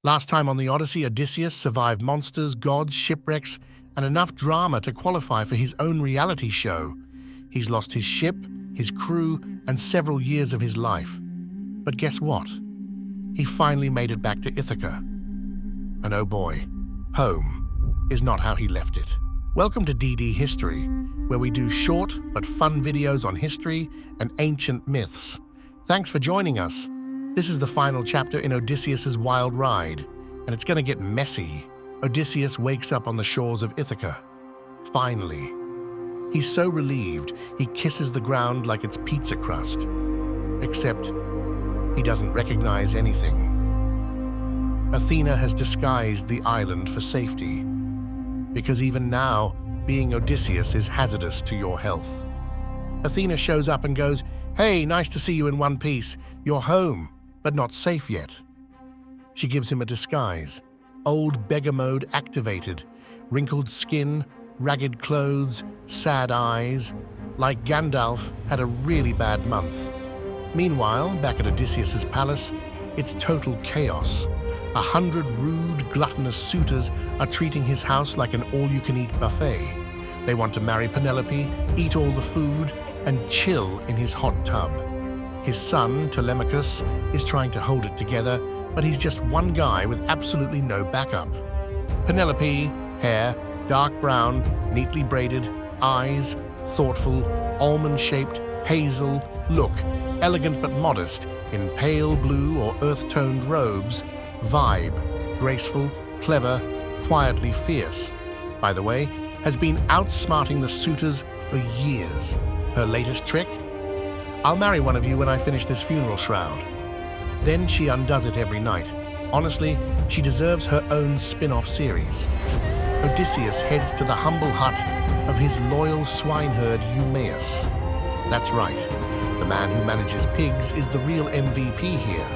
Last time on the Odyssey, Odysseus survived monsters, gods, shipwrecks, and enough drama to qualify for his own reality show. He's lost his ship, his crew, and several years of his life. But guess what? He finally made it back to Ithaca. And oh boy, home is not how he left it. Welcome to DD History, where we do short but fun videos on history and ancient myths. Thanks for joining us. This is the final chapter in Odysseus's wild ride, and it's going to get messy. Odysseus wakes up on the shores of Ithaca. Finally. He's so relieved, he kisses the ground like it's pizza crust. Except, he doesn't recognize anything. Athena has disguised the island for safety, because even now, being Odysseus is hazardous to your health. Athena shows up and goes, "Hey, nice to see you in one piece. You're home, but not safe yet." She gives him a disguise. Old beggar mode activated. Wrinkled skin, ragged clothes, sad eyes. Like Gandalf had a really bad month. Meanwhile, back at Odysseus's palace, it's total chaos. 100 rude, gluttonous suitors are treating his house like an all-you-can-eat buffet. They want to marry Penelope, eat all the food, and chill in his hot tub. His son, Telemachus, is trying to hold it together, but he's just one guy with absolutely no backup. Penelope, hair, dark brown, neatly braided, eyes, thoughtful, almond-shaped, hazel, look, elegant but modest, in pale blue or earth-toned robes, vibe, graceful, clever, quietly fierce. By the way, has been outsmarting the suitors for years. Her latest trick? "I'll marry one of you when I finish this funeral shroud." Then she undoes it every night. Honestly, she deserves her own spin-off series. Odysseus heads to the humble hut of his loyal swineherd Eumaeus. That's right, the man who manages pigs is the real MVP here.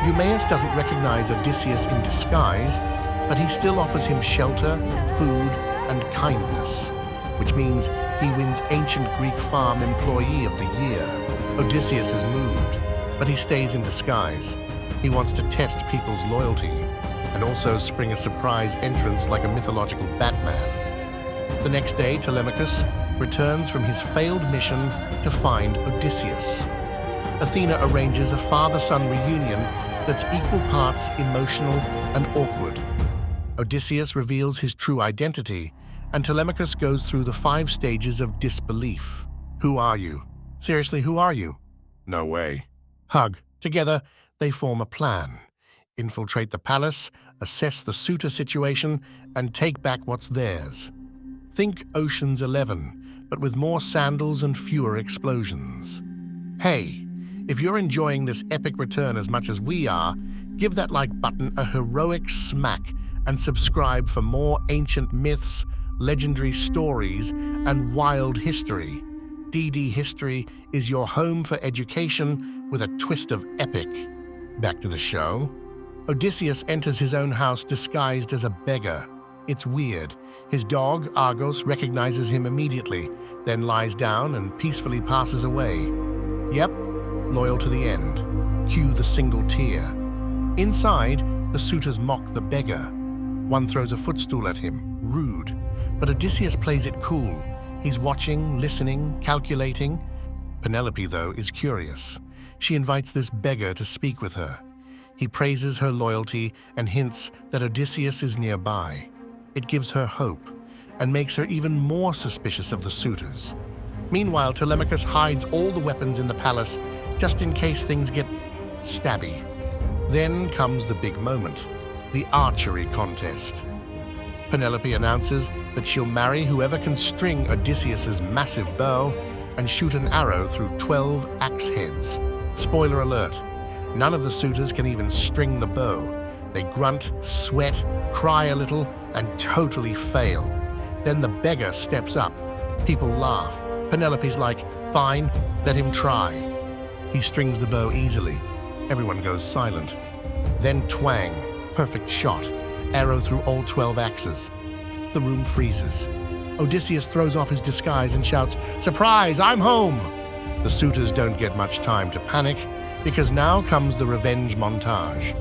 Eumaeus doesn't recognize Odysseus in disguise, but he still offers him shelter, food, and kindness, which means he wins Ancient Greek Farm Employee of the Year. Odysseus is moved, but he stays in disguise. He wants to test people's loyalty, and also spring a surprise entrance like a mythological Batman. The next day, Telemachus returns from his failed mission to find Odysseus. Athena arranges a father-son reunion that's equal parts emotional and awkward. Odysseus reveals his true identity, and Telemachus goes through the 5 stages of disbelief. Who are you? Seriously, who are you? No way. Hug. Together, they form a plan. Infiltrate the palace, assess the suitor situation, and take back what's theirs. Think Ocean's 11, but with more sandals and fewer explosions. Hey, if you're enjoying this epic return as much as we are, give that like button a heroic smack and subscribe for more ancient myths, legendary stories, and wild history. DD History is your home for education with a twist of epic. Back to the show. Odysseus enters his own house disguised as a beggar. It's weird. His dog, Argos, recognizes him immediately, then lies down and peacefully passes away. Yep, loyal to the end. Cue the single tear. Inside, the suitors mock the beggar. One throws a footstool at him, rude. But Odysseus plays it cool. He's watching, listening, calculating. Penelope, though, is curious. She invites this beggar to speak with her. He praises her loyalty and hints that Odysseus is nearby. It gives her hope and makes her even more suspicious of the suitors. Meanwhile, Telemachus hides all the weapons in the palace just in case things get stabby. Then comes the big moment, the archery contest. Penelope announces that she'll marry whoever can string Odysseus's massive bow and shoot an arrow through 12 axe heads. Spoiler alert, none of the suitors can even string the bow. They grunt, sweat, cry a little, and totally fail. Then the beggar steps up. People laugh. Penelope's like, "Fine, let him try." He strings the bow easily. Everyone goes silent. Then twang, perfect shot. Arrow through all 12 axes. The room freezes. Odysseus throws off his disguise and shouts, "Surprise, I'm home!" The suitors don't get much time to panic, because now comes the revenge montage.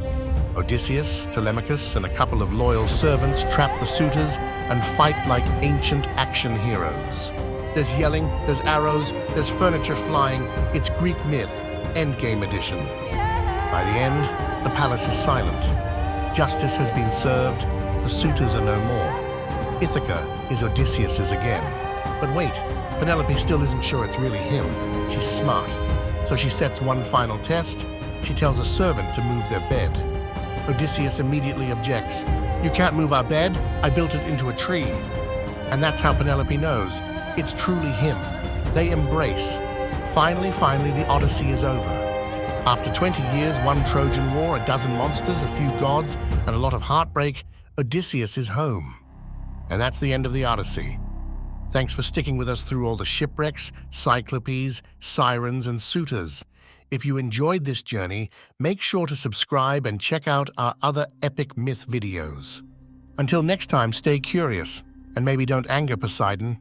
Odysseus, Telemachus, and a couple of loyal servants trap the suitors and fight like ancient action heroes. There's yelling, there's arrows, there's furniture flying. It's Greek myth, Endgame edition. By the end, the palace is silent. Justice has been served, the suitors are no more. Ithaca is Odysseus's again. But wait, Penelope still isn't sure it's really him. She's smart. So she sets one final test. She tells a servant to move their bed. Odysseus immediately objects. "You can't move our bed. I built it into a tree." And that's how Penelope knows. It's truly him. They embrace. Finally, the Odyssey is over. After 20 years, one Trojan war, a dozen monsters, a few gods, and a lot of heartbreak, Odysseus is home. And that's the end of the Odyssey. Thanks for sticking with us through all the shipwrecks, cyclopes, sirens, and suitors. If you enjoyed this journey, make sure to subscribe and check out our other epic myth videos. Until next time, stay curious, and maybe don't anger Poseidon.